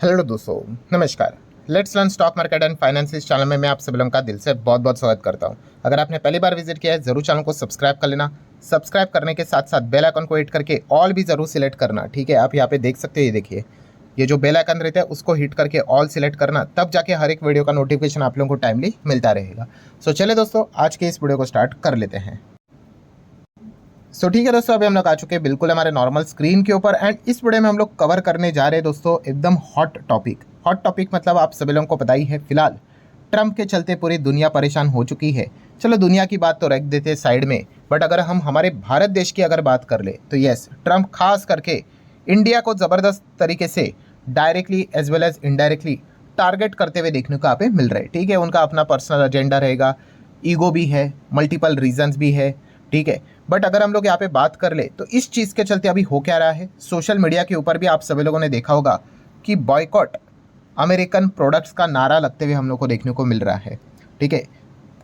Hello दोस्तों, नमस्कार। Let's learn stock market and finance इस चैनल में मैं आप सभी लोगों का दिल से बहुत बहुत स्वागत करता हूं। अगर आपने पहली बार विजिट किया है जरूर चैनल को सब्सक्राइब कर लेना। सब्सक्राइब करने के साथ साथ बेल आइकन को हिट करके ऑल भी जरूर सिलेक्ट करना। ठीक है, आप यहाँ पे देख सकते हो, ये देखिए, ये जो बेल आइकन रहता है उसको हिट करके ऑल सिलेक्ट करना, तब जाके हर एक वीडियो का नोटिफिकेशन आप लोगों को टाइमली मिलता रहेगा। सो चले दोस्तों, आज के इस वीडियो को स्टार्ट कर लेते हैं। ठीक है दोस्तों, अभी हम लोग आ चुके हैं बिल्कुल हमारे नॉर्मल स्क्रीन के ऊपर एंड इस वीडियो में हम लोग कवर करने जा रहे हैं दोस्तों एकदम हॉट टॉपिक। हॉट टॉपिक मतलब आप सभी लोगों को पता ही है, फिलहाल ट्रंप के चलते पूरी दुनिया परेशान हो चुकी है। चलो दुनिया की बात तो रख देते हैं साइड में, बट अगर हम हमारे भारत देश की अगर बात कर ले तो यस, ट्रंप खास करके इंडिया को ज़बरदस्त तरीके से directly as well as indirectly target करते हुए देखने को यहाँ पे मिल रहा है। ठीक है, उनका अपना पर्सनल एजेंडा रहेगा, ईगो भी है, मल्टीपल रीजंस भी है। ठीक है, बट अगर हम लोग यहाँ पे बात कर ले तो इस चीज़ के चलते अभी हो क्या रहा है, सोशल मीडिया के ऊपर भी आप सभी लोगों ने देखा होगा कि बॉयकॉट अमेरिकन प्रोडक्ट्स का नारा लगते हुए हम लोग को देखने को मिल रहा है। ठीक है,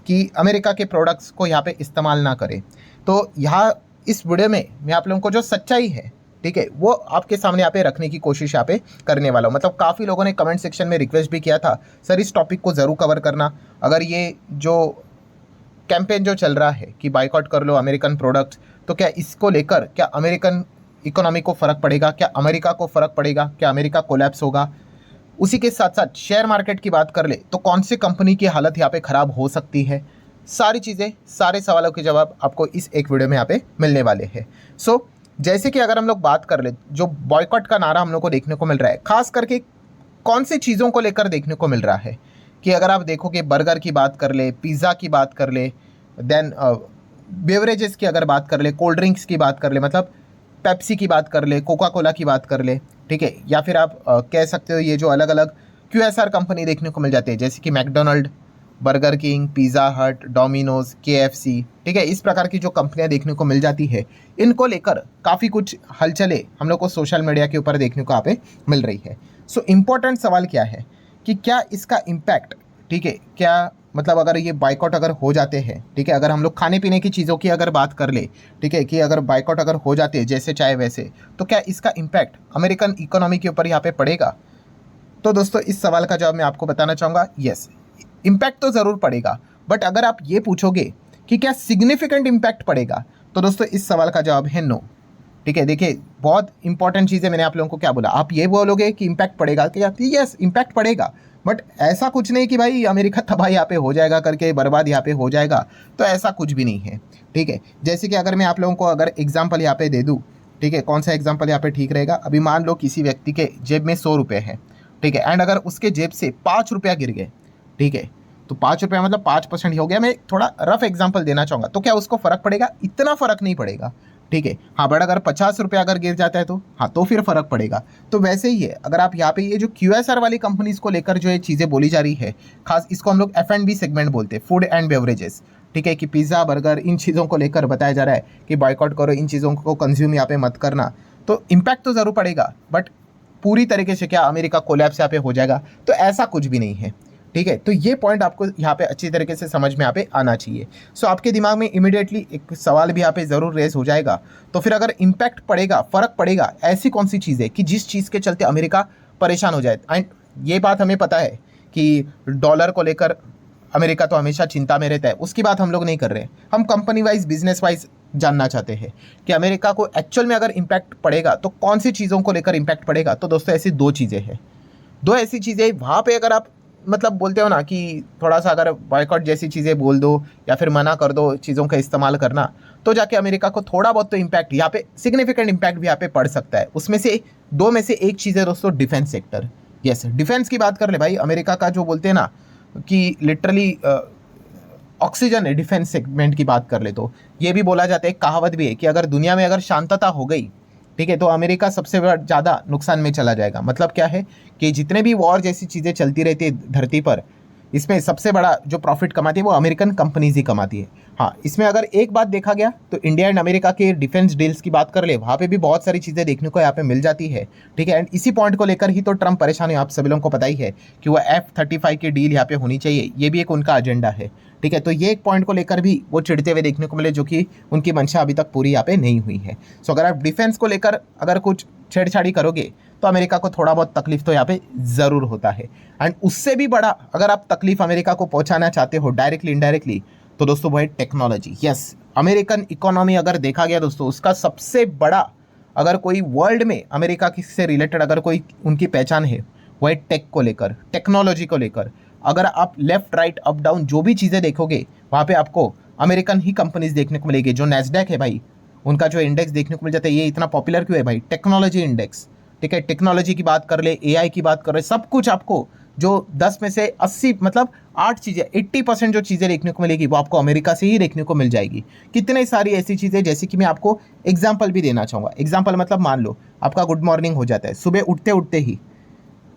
कि अमेरिका के प्रोडक्ट्स को यहाँ पे इस्तेमाल ना करें। तो यहाँ इस वीडियो में मैं आप लोगों को जो सच्चाई है, ठीक है, वो आपके सामने यहाँ पे रखने की कोशिश यहाँ पे करने वाला हूँ। मतलब काफ़ी लोगों ने कमेंट सेक्शन में रिक्वेस्ट भी किया था, सर इस टॉपिक को ज़रूर कवर करना। अगर ये जो कैंपेन जो चल रहा है कि बाइकआउट कर लो अमेरिकन प्रोडक्ट्स, तो क्या इसको लेकर क्या अमेरिकन इकोनॉमी को फ़र्क पड़ेगा, क्या अमेरिका को फ़र्क पड़ेगा, क्या अमेरिका कोलैप्स होगा। उसी के साथ साथ शेयर मार्केट की बात कर ले तो कौन सी कंपनी की हालत यहाँ पे ख़राब हो सकती है। सारी चीज़ें, सारे सवालों के जवाब आपको इस एक वीडियो में यहाँ पे मिलने वाले हैं। जैसे कि अगर हम लोग बात कर ले, जो बॉयकॉट का नारा हम लोग को देखने को मिल रहा है, खास करके कौन सी चीज़ों को लेकर देखने को मिल रहा है कि अगर आप देखोगे बर्गर की बात कर ले, पिज़्ज़ा की बात कर ले, देन बेवरेजेस की अगर बात कर ले, कोल्ड ड्रिंक्स की बात कर ले, मतलब पेप्सी की बात कर ले, कोका कोला की बात कर ले। ठीक है, या फिर आप कह सकते हो ये जो अलग अलग QSR कंपनी देखने को मिल जाती है, जैसे कि मैकडोनल्ड, बर्गर किंग, पिज़्ज़ा हट, डोमिनोज, KFC। ठीक है, इस प्रकार की जो कंपनियां देखने को मिल जाती है, इनको लेकर काफ़ी कुछ हलचलें हम लोग को सोशल मीडिया के ऊपर देखने को यहाँ पे मिल रही है। इम्पोर्टेंट सवाल क्या है कि क्या इसका इम्पैक्ट, ठीक है, क्या मतलब अगर ये बाइकआउट अगर हो जाते हैं, ठीक है, अगर हम लोग खाने पीने की चीज़ों की अगर बात कर ले, ठीक है, कि अगर बाइकआउट अगर हो जाते हैं जैसे चाहे वैसे, तो क्या इसका इम्पैक्ट अमेरिकन इकोनॉमी के ऊपर यहाँ पे पड़ेगा। तो दोस्तों इस सवाल का जवाब मैं आपको बताना चाहूँगा, यस, इम्पैक्ट तो ज़रूर पड़ेगा, बट अगर आप ये पूछोगे कि क्या सिग्निफिकेंट इम्पैक्ट पड़ेगा, तो दोस्तों इस सवाल का जवाब है नो। ठीक है, देखिए बहुत इंपॉर्टेंट चीज़ है, मैंने आप लोगों को क्या बोला, आप ये बोलोगे कि इम्पैक्ट पड़ेगा, कि यस इम्पैक्ट पड़ेगा, बट ऐसा कुछ नहीं कि भाई अमेरिका तबाह यहाँ पे हो जाएगा करके, बर्बाद यहाँ पे हो जाएगा, तो ऐसा कुछ भी नहीं है। ठीक है, जैसे कि अगर मैं आप लोगों को अगर एग्जाम्पल यहाँ पे दे दूँ, ठीक है, कौन सा एग्जाम्पल यहाँ पे ठीक रहेगा, अभी मान लो किसी व्यक्ति के जेब में 100 रुपये है, ठीक है, एंड अगर उसके जेब से 5 रुपया गिर गए, ठीक है, तो 5 रुपया मतलब 5% ही हो गया। मैं थोड़ा रफ एग्जाम्पल देना चाहूँगा, तो क्या उसको फ़र्क पड़ेगा? इतना फ़र्क नहीं पड़ेगा। ठीक है, हाँ, बट अगर 50 रुपया अगर गिर जाता है तो हाँ, तो फिर फ़र्क पड़ेगा। तो वैसे ही है, अगर आप यहाँ पे ये जो QSR वाली कंपनीज़ को लेकर जो ये चीज़ें बोली जा रही है, खास इसको हम लोग F&B सेगमेंट बोलते हैं, फूड एंड बेवरेजेस। ठीक है, कि पिज़्ज़ा, बर्गर, इन चीज़ों को लेकर बताया जा रहा है कि बॉयकॉट करो, इन चीज़ों को कंज्यूम यहाँ पे मत करना। तो इम्पैक्ट तो ज़रूर पड़ेगा, बट पूरी तरीके से क्या अमेरिका कोलैप्स यहाँ पे हो जाएगा, तो ऐसा कुछ भी नहीं है। ठीक है, तो ये पॉइंट आपको यहाँ पे अच्छी तरीके से समझ में यहाँ पे आना चाहिए। आपके दिमाग में इमीडिएटली एक सवाल भी यहाँ पे ज़रूर रेस हो जाएगा, तो फिर अगर इम्पैक्ट पड़ेगा, फ़र्क पड़ेगा, ऐसी कौन सी चीज़ है कि जिस चीज़ के चलते अमेरिका परेशान हो जाए। एंड ये बात हमें पता है कि डॉलर को लेकर अमेरिका तो हमेशा चिंता में रहता है, उसकी बात हम लोग नहीं कर रहे। हम कंपनी वाइज, बिजनेस वाइज जानना चाहते हैं कि अमेरिका को एक्चुअल में अगर इम्पैक्ट पड़ेगा तो कौन सी चीज़ों को लेकर इम्पैक्ट पड़ेगा। तो दोस्तों ऐसी दो चीज़ें हैं, दो ऐसी चीज़ें वहाँ पे अगर आप मतलब बोलते हो ना कि थोड़ा सा अगर बॉयकॉट जैसी चीज़ें बोल दो या फिर मना कर दो चीज़ों का इस्तेमाल करना, तो जाके अमेरिका को थोड़ा बहुत तो इम्पैक्ट यहाँ पे, सिग्निफिकेंट इम्पैक्ट भी यहाँ पे पड़ सकता है। उसमें से दो में से एक चीज़ है दोस्तों, डिफेंस सेक्टर। यस, डिफेंस की बात कर ले भाई, अमेरिका का जो बोलते हैं ना कि लिटरली ऑक्सीजन है डिफेंस सेगमेंट की बात कर ले, तो ये भी बोला जाता है, कहावत भी है कि अगर दुनिया में अगर शांतता हो गई, ठीक है, तो अमेरिका सबसे ज़्यादा नुकसान में चला जाएगा। मतलब क्या है कि जितने भी वॉर जैसी चीज़ें चलती रहती है धरती पर, इसमें सबसे बड़ा जो प्रॉफिट कमाती है वो अमेरिकन कंपनीज ही कमाती है। हाँ, इसमें अगर एक बात देखा गया तो इंडिया एंड अमेरिका के डिफेंस डील्स की बात कर ले, वहाँ पे भी बहुत सारी चीज़ें देखने को यहाँ पे मिल जाती है। ठीक है, एंड इसी पॉइंट को लेकर ही तो ट्रंप परेशान है, आप सभी लोगों को पता ही है कि वो F-35 की डील यहाँ पे होनी चाहिए, ये भी एक उनका एजेंडा है। ठीक है, तो ये एक पॉइंट को लेकर भी वो चिढ़ते हुए देखने को मिले, जो कि उनकी मंशा अभी तक पूरी यहाँ पे नहीं हुई है। अगर आप डिफेंस को लेकर अगर कुछ छेड़छाड़ी करोगे तो अमेरिका को थोड़ा बहुत तकलीफ तो यहाँ पे ज़रूर होता है। एंड उससे भी बड़ा अगर आप तकलीफ अमेरिका को पहुंचाना चाहते हो डायरेक्टली इनडायरेक्टली, तो दोस्तों वो है टेक्नोलॉजी। यस, अमेरिकन इकोनॉमी अगर देखा गया दोस्तों, उसका सबसे बड़ा अगर कोई वर्ल्ड में अमेरिका से रिलेटेड अगर कोई उनकी पहचान है, वो है टेक को लेकर, टेक्नोलॉजी को लेकर। अगर आप लेफ्ट राइट अप डाउन जो भी चीज़ें देखोगे, वहाँ पे आपको अमेरिकन ही कंपनीज देखने को मिलेगी। जो नैस्डैक है भाई, उनका जो इंडेक्स देखने को मिल जाता है, ये इतना पॉपुलर क्यों है भाई? टेक्नोलॉजी इंडेक्स, ठीक है। टेक्नोलॉजी की बात कर ले, एआई की बात कर ले, सब कुछ आपको जो 10 में से 80 मतलब 8 चीज़ें, 80% जो चीज़ें देखने को मिलेगी वो आपको अमेरिका से ही देखने को मिल जाएगी। कितने सारी ऐसी चीज़ें, जैसे कि मैं आपको एग्जाम्पल भी देना चाहूँगा। एग्जाम्पल मतलब मान लो आपका गुड मॉर्निंग हो जाता है सुबह उठते उठते ही।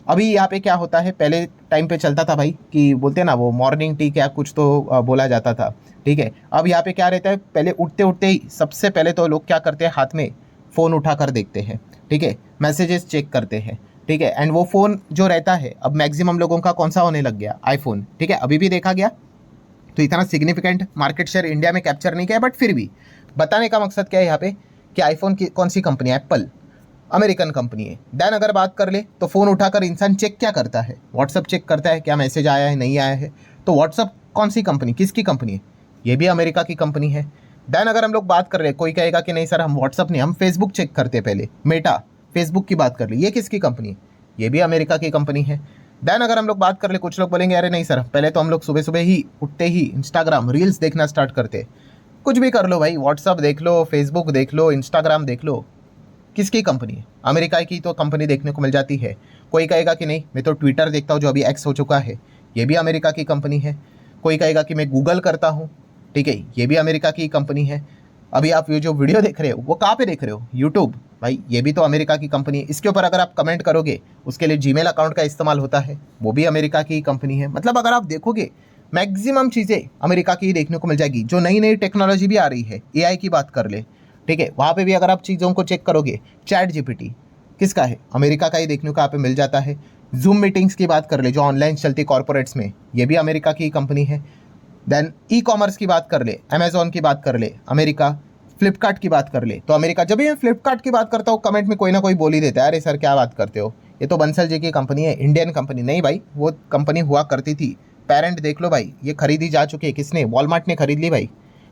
अभी यहाँ पे क्या होता है, पहले टाइम पे चलता था भाई कि बोलते हैं ना वो मॉर्निंग टी क्या कुछ तो बोला जाता था, ठीक है। अब यहाँ पे क्या रहता है, पहले उठते उठते ही सबसे पहले तो लोग क्या करते हैं, हाथ में फ़ोन उठाकर देखते हैं, ठीक है, मैसेजेस चेक करते हैं, ठीक है। एंड वो फ़ोन जो रहता है, अब मैक्सिमम लोगों का कौन सा होने लग गया, आईफोन, ठीक है। अभी भी देखा गया तो इतना सिग्निफिकेंट मार्केट शेयर इंडिया में कैप्चर नहीं किया, बट फिर भी बताने का मकसद क्या है यहाँ पे कि आईफोन की कौन सी कंपनी है, एप्पल अमेरिकन कंपनी है। देन अगर बात कर ले तो फ़ोन उठाकर इंसान चेक क्या करता है, व्हाट्सअप चेक करता है, क्या मैसेज आया है नहीं आया है। तो व्हाट्सअप कौन सी कंपनी, किसकी कंपनी है? ये भी अमेरिका की कंपनी है। देन अगर हम लोग बात कर ले, कोई कहेगा कि नहीं सर हम व्हाट्सअप नहीं, हम फेसबुक चेक करते हैं पहले, मेटा फेसबुक की बात कर ले, ये किसकी कंपनी है? ये भी अमेरिका की कंपनी है। देन अगर हम लोग बात कर ले, कुछ लोग बोलेंगे अरे नहीं सर पहले तो हम लोग सुबह सुबह ही उठते ही इंस्टाग्राम रील्स देखना स्टार्ट करते। कुछ भी कर लो भाई, व्हाट्सअप देख लो, फेसबुक देख लो, इंस्टाग्राम देख लो, किसकी कंपनी है? अमेरिका की तो कंपनी देखने को मिल जाती है। कोई कहेगा कि नहीं मैं तो ट्विटर देखता हूँ जो अभी एक्स हो चुका है, ये भी अमेरिका की कंपनी है। कोई कहेगा कि मैं गूगल करता हूँ, ठीक है, ये भी अमेरिका की कंपनी है। अभी आप ये जो वीडियो देख रहे हो वो कहाँ पे देख रहे हो, यूट्यूब, भाई ये भी तो अमेरिका की कंपनी है। इसके ऊपर अगर आप कमेंट करोगे उसके लिए जीमेल अकाउंट का इस्तेमाल होता है, वो भी अमेरिका की कंपनी है। मतलब अगर आप देखोगे मैक्सिमम चीज़ें अमेरिका की ही देखने को मिल जाएगी। जो नई नई टेक्नोलॉजी भी आ रही है, एआई की बात कर ले, ठीक है, वहाँ पे भी अगर आप चीज़ों को चेक करोगे, चैट जीपीटी किसका है, अमेरिका का ही देखने को यहाँ पे मिल जाता है। जूम मीटिंग्स की बात कर ले जो ऑनलाइन चलती कॉर्पोरेट्स में, ये भी अमेरिका की कंपनी है। देन ई कॉमर्स की बात कर ले, अमेजोन की बात कर ले, अमेरिका। फ्लिपकार्ट की बात कर ले तो अमेरिका। जब भी मैं फ्लिपकार्ट की बात करता हूँ कमेंट में कोई ना कोई बोल ही देता है अरे सर क्या बात करते हो, ये तो बंसल जी की कंपनी है, इंडियन कंपनी। नहीं भाई, वो कंपनी हुआ करती थी, पेरेंट देख लो भाई, ये खरीदी जा चुकी है। किसने? वॉलमार्ट ने खरीद ली भाई।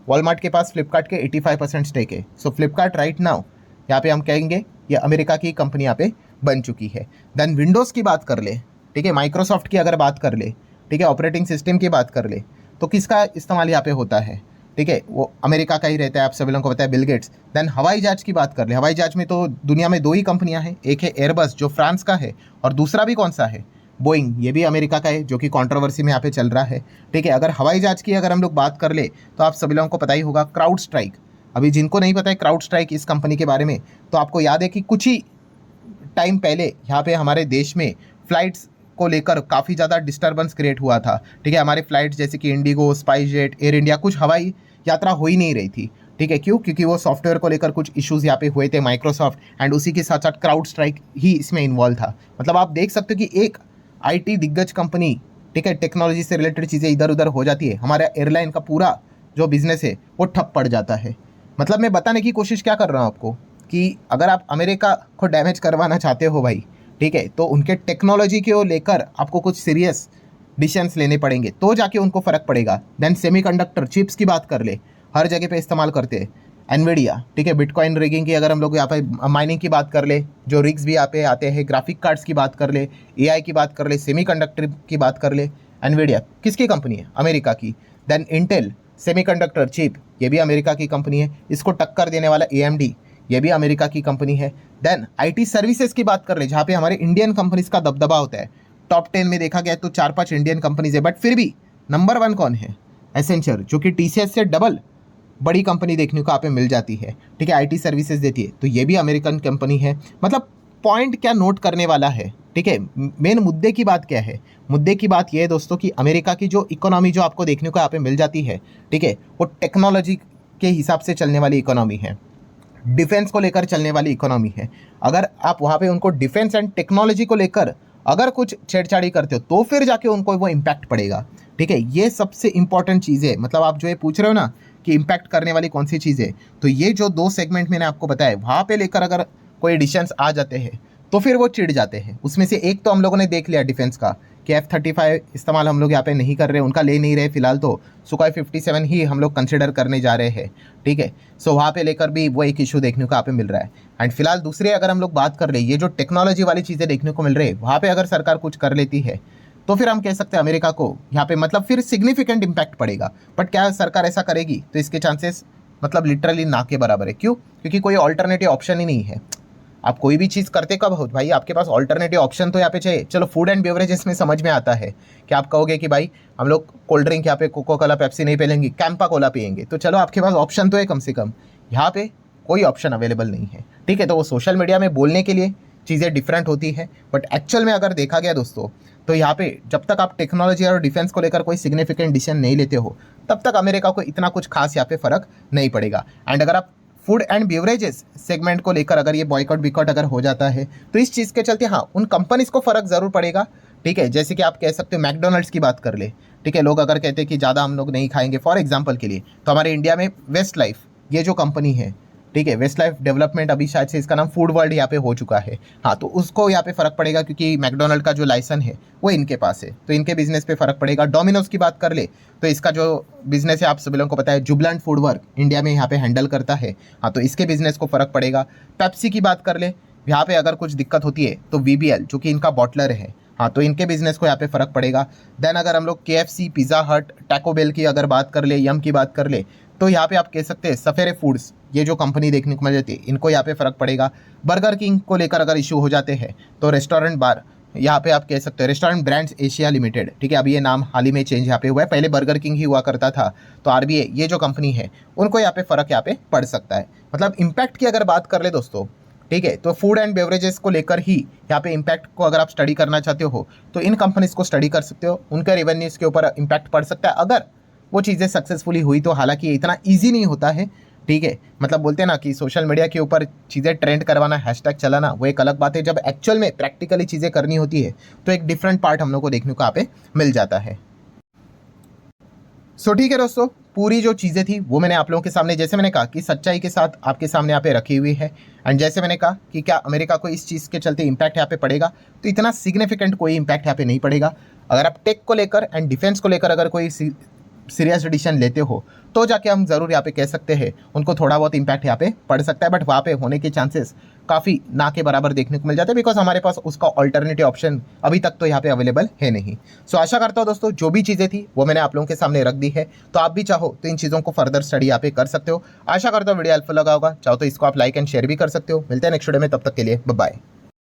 वॉलमार्ट के पास फ्लिपकार्ट के 85% स्टेक है। सो फ्लिपकार्ट राइट नाउ यहाँ पे हम कहेंगे ये अमेरिका की कंपनी यहाँ पे बन चुकी है। देन विंडोज़ की बात कर ले, ठीक है, माइक्रोसॉफ्ट की अगर बात कर ले, ठीक है, ऑपरेटिंग सिस्टम की बात कर ले, तो किसका इस्तेमाल यहाँ पे होता है, ठीक है, वो अमेरिका का ही रहता है। आप सभी लोगों को पता है, बिल गेट्स। देन हवाई जहाज की बात कर ले, हवाई जहाज में तो दुनिया में 2 ही कंपनियां हैं, एक है एयरबस जो फ्रांस का है, और दूसरा भी कौन सा है, बोइंग, ये भी अमेरिका का है, जो कि कंट्रोवर्सी में यहाँ पे चल रहा है, ठीक है। अगर हवाई जहाज की अगर हम लोग बात कर ले तो आप सभी लोगों को पता ही होगा क्राउड स्ट्राइक। अभी जिनको नहीं पता है क्राउड स्ट्राइक इस कंपनी के बारे में, तो आपको याद है कि कुछ ही टाइम पहले यहाँ पे हमारे देश में फ्लाइट्स को लेकर काफ़ी ज़्यादा डिस्टर्बेंस क्रिएट हुआ था, ठीक है। हमारे फ्लाइट्स जैसे कि Indigo, spice jet, air India, कुछ हवाई यात्रा हो ही नहीं रही थी, ठीक है। क्यों? क्योंकि वो सॉफ्टवेयर को लेकर कुछ इश्यूज़ यहाँ पे हुए थे, माइक्रोसॉफ्ट, एंड उसी के साथ साथ क्राउड स्ट्राइक ही इसमें इन्वॉल्व था। मतलब आप देख सकते हो कि एक आईटी दिग्गज कंपनी, ठीक है, टेक्नोलॉजी से रिलेटेड चीज़ें इधर उधर हो जाती है, हमारा एयरलाइन का पूरा जो बिजनेस है वो ठप पड़ जाता है। मतलब मैं बताने की कोशिश क्या कर रहा हूँ आपको कि अगर आप अमेरिका को डैमेज करवाना चाहते हो भाई, ठीक है, तो उनके टेक्नोलॉजी को लेकर आपको कुछ सीरियस डिसीजंस लेने पड़ेंगे, तो जाके उनको फ़र्क पड़ेगा। देन सेमीकंडक्टर चिप्स की बात कर ले, हर जगह पे इस्तेमाल करते हैं। एनवीडिया, ठीक है, बिटकॉइन रिगिंग की अगर हम लोग यहाँ पे माइनिंग की बात कर ले, जो रिग्स भी यहाँ पे आते हैं, ग्राफिक कार्ड्स की बात कर ले, एआई की बात कर ले, सेमीकंडक्टर की बात कर ले, एनवीडिया किसकी कंपनी है? अमेरिका की। देन इंटेल सेमीकंडक्टर चिप, ये भी अमेरिका की कंपनी है। इसको टक्कर देने वाला एएमडी, ये भी अमेरिका की कंपनी है। देन आईटी सर्विसेज की बात कर ले, जहाँ पे हमारे इंडियन कंपनीज का दबदबा होता है। टॉप 10 में देखा गया तो 4-5 इंडियन कंपनीज है, बट फिर भी नंबर 1 कौन है? एसेंचर, जो कि टीसीएस से डबल बड़ी कंपनी देखने को यहाँ पे मिल जाती है, ठीक है, आईटी सर्विसेज देती है, तो ये भी अमेरिकन कंपनी है। मतलब पॉइंट क्या नोट करने वाला है, ठीक है, मेन मुद्दे की बात क्या है? मुद्दे की बात यह है दोस्तों कि अमेरिका की जो इकोनॉमी जो आपको देखने को यहाँ पे मिल जाती है, ठीक है, वो टेक्नोलॉजी के हिसाब से चलने वाली इकोनॉमी है, डिफेंस को लेकर चलने वाली इकोनॉमी है। अगर आप वहाँ पे उनको डिफेंस एंड टेक्नोलॉजी को लेकर अगर कुछ छेड़छाड़ी करते हो तो फिर जाके उनको वो इम्पैक्ट पड़ेगा, ठीक है। ये सबसे इंपॉर्टेंट चीज़ है। मतलब आप जो ये पूछ रहे हो ना कि इम्पैक्ट करने वाली कौन सी चीज़ है, तो ये जो 2 सेगमेंट मैंने आपको बताया वहाँ पे लेकर अगर कोई एडिशंस आ जाते हैं तो फिर वो चिढ़ जाते हैं। उसमें से एक तो हम लोगों ने देख लिया डिफेंस का कि F-35 इस्तेमाल हम लोग यहाँ पे नहीं कर रहे, उनका ले नहीं रहे फिलहाल, तो सुखाई 57 ही हम लोग कंसिडर करने जा रहे हैं, ठीक है। सो वहाँ पे लेकर भी वो एक इशू देखने को यहाँ पे मिल रहा है। एंड फिलहाल दूसरे अगर हम लोग बात कर रहे हैं, ये जो टेक्नोलॉजी वाली चीज़ें देखने को मिल रही है, वहाँ पे अगर सरकार कुछ कर लेती है तो फिर हम कह सकते हैं अमेरिका को यहाँ पे मतलब फिर सिग्निफिकेंट इम्पैक्ट पड़ेगा। बट क्या सरकार ऐसा करेगी? तो इसके चांसेस मतलब लिटरली ना के बराबर है। क्यों? क्योंकि कोई ऑल्टरनेटिव ऑप्शन ही नहीं है। आप कोई भी चीज़ करते कब हो भाई, आपके पास ऑल्टरनेटिव ऑप्शन तो यहाँ पे चाहिए। चलो फूड एंड बेवरेजेस में समझ में आता है कि आप कहोगे कि भाई हम लोग कोल्ड ड्रिंक यहाँ पे कोको कोला पेप्सी नहीं पिलेंगे, कैंपा कोला पियेंगे, तो चलो आपके पास ऑप्शन तो है कम से कम। यहाँ पे कोई ऑप्शन अवेलेबल नहीं है, ठीक है। तो वो सोशल मीडिया में बोलने के लिए चीज़ें डिफरेंट होती है, बट एक्चुअल में अगर देखा गया दोस्तों तो यहाँ पे जब तक आप टेक्नोलॉजी और डिफेंस को लेकर कोई सिग्निफिकेंट डिसीजन नहीं लेते हो तब तक अमेरिका को इतना कुछ खास यहाँ पे फर्क नहीं पड़ेगा। एंड अगर आप फूड एंड बेवरेजेस सेगमेंट को लेकर अगर ये बॉयकॉट बिकॉट अगर हो जाता है तो इस चीज़ के चलते हाँ उन कंपनीज को फ़र्क ज़रूर पड़ेगा, ठीक है। जैसे कि आप कह सकते हो मैकडोनल्ड्स की बात कर ले, ठीक है। लोग अगर कहते हैं कि ज़्यादा हम लोग नहीं खाएंगे फॉर एग्जांपल के लिए, तो हमारे इंडिया में वेस्ट लाइफ ये जो कंपनी है, ठीक है, वेस्ट लाइफ डेवलपमेंट, अभी शायद से इसका नाम फूड वर्ल्ड यहाँ पे हो चुका है, हाँ, तो उसको यहाँ पे फ़र्क पड़ेगा क्योंकि मैकडोनल्ड का जो लाइसेंस है वो इनके पास है, तो इनके बिजनेस पे फ़र्क पड़ेगा। डोमिनोज की बात कर ले तो इसका जो बिजनेस है आप सभी लोगों को पता है, जुबलेंट फूड वर्क इंडिया में यहाँ पे हैंडल करता है, हाँ, तो इसके बिजनेस को फ़र्क पड़ेगा। पेप्सी की बात कर ले, यहाँ पे अगर कुछ दिक्कत होती है तो VBL जो कि इनका बॉटलर है, हाँ, तो इनके बिजनेस को यहाँ पे फ़र्क पड़ेगा। देन अगर हम लोग KFC, पिज़्ज़ा हट, टैको बेल की अगर बात कर ले, यम की बात कर ले, तो यहाँ पे आप कह सकते हैं सफेरे फूड्स ये जो कंपनी देखने को मिल जाती है इनको यहाँ पे फ़र्क पड़ेगा। बर्गर किंग को लेकर अगर इशू हो जाते हैं तो रेस्टोरेंट बार यहाँ पे आप कह सकते हैं रेस्टोरेंट ब्रांड्स एशिया लिमिटेड, ठीक है, अभी ये नाम हाल ही में चेंज यहाँ पे हुआ है, पहले बर्गर किंग ही हुआ करता था, तो RBA ये जो कंपनी है उनको यहाँ पे फ़र्क यहाँ पे पड़ सकता है। मतलब इम्पैक्ट की अगर बात कर ले दोस्तों, ठीक है, तो फूड एंड बेवरेजेस को लेकर ही यहाँ पे इम्पैक्ट को अगर आप स्टडी करना चाहते हो तो इन कंपनीज को स्टडी कर सकते हो, उनके रेवेन्यूज़ के ऊपर इम्पैक्ट पड़ सकता है अगर वो चीज़ें सक्सेसफुली हुई तो। हालांकि ये इतना ईजी नहीं होता है, ठीक है। मतलब बोलते हैं ना कि सोशल मीडिया के ऊपर चीज़ें ट्रेंड करवाना, हैशटैग चलाना, वो एक अलग बात है। जब एक्चुअल में प्रैक्टिकली चीज़ें करनी होती है तो एक डिफरेंट पार्ट हम लोग को देखने को यहाँ पे मिल जाता है। सो ठीक है दोस्तों, पूरी जो चीज़ें थी वो मैंने आप लोगों के सामने, जैसे मैंने कहा कि सच्चाई के साथ आपके सामने यहाँ पे रखी हुई है। एंड जैसे मैंने कहा कि क्या अमेरिका को इस चीज़ के चलते इम्पैक्ट यहाँ पे पड़ेगा, तो इतना सिग्निफिकेंट कोई इम्पैक्ट यहाँ पे नहीं पड़ेगा। अगर आप टेक को लेकर एंड डिफेंस को लेकर अगर कोई सीरियस डिसीजन लेते हो तो जाके हम ज़रूर यहाँ पे कह सकते हैं उनको थोड़ा बहुत इम्पैक्ट यहाँ पे पड़ सकता है, बट वहाँ पे होने के चांसेस काफ़ी ना के बराबर देखने को मिल जाते हैं, बिकॉज हमारे पास उसका ऑल्टरनेटिव ऑप्शन अभी तक तो यहाँ पे अवेलेबल है नहीं। सो आशा करता हूँ दोस्तों जो भी चीज़ें थी वो मैंने आप लोगों के सामने रख दी है, तो आप भी चाहो तो इन चीज़ों को फर्दर स्टडी यहाँ पे कर सकते हो। आशा करता हूँ वीडियो हेल्पफुल लगा होगा, चाहो तो इसको आप लाइक एंड शेयर भी कर सकते हो। मिलते हैं नेक्स्ट वीडियो में, तब तक के लिए बाय बाय।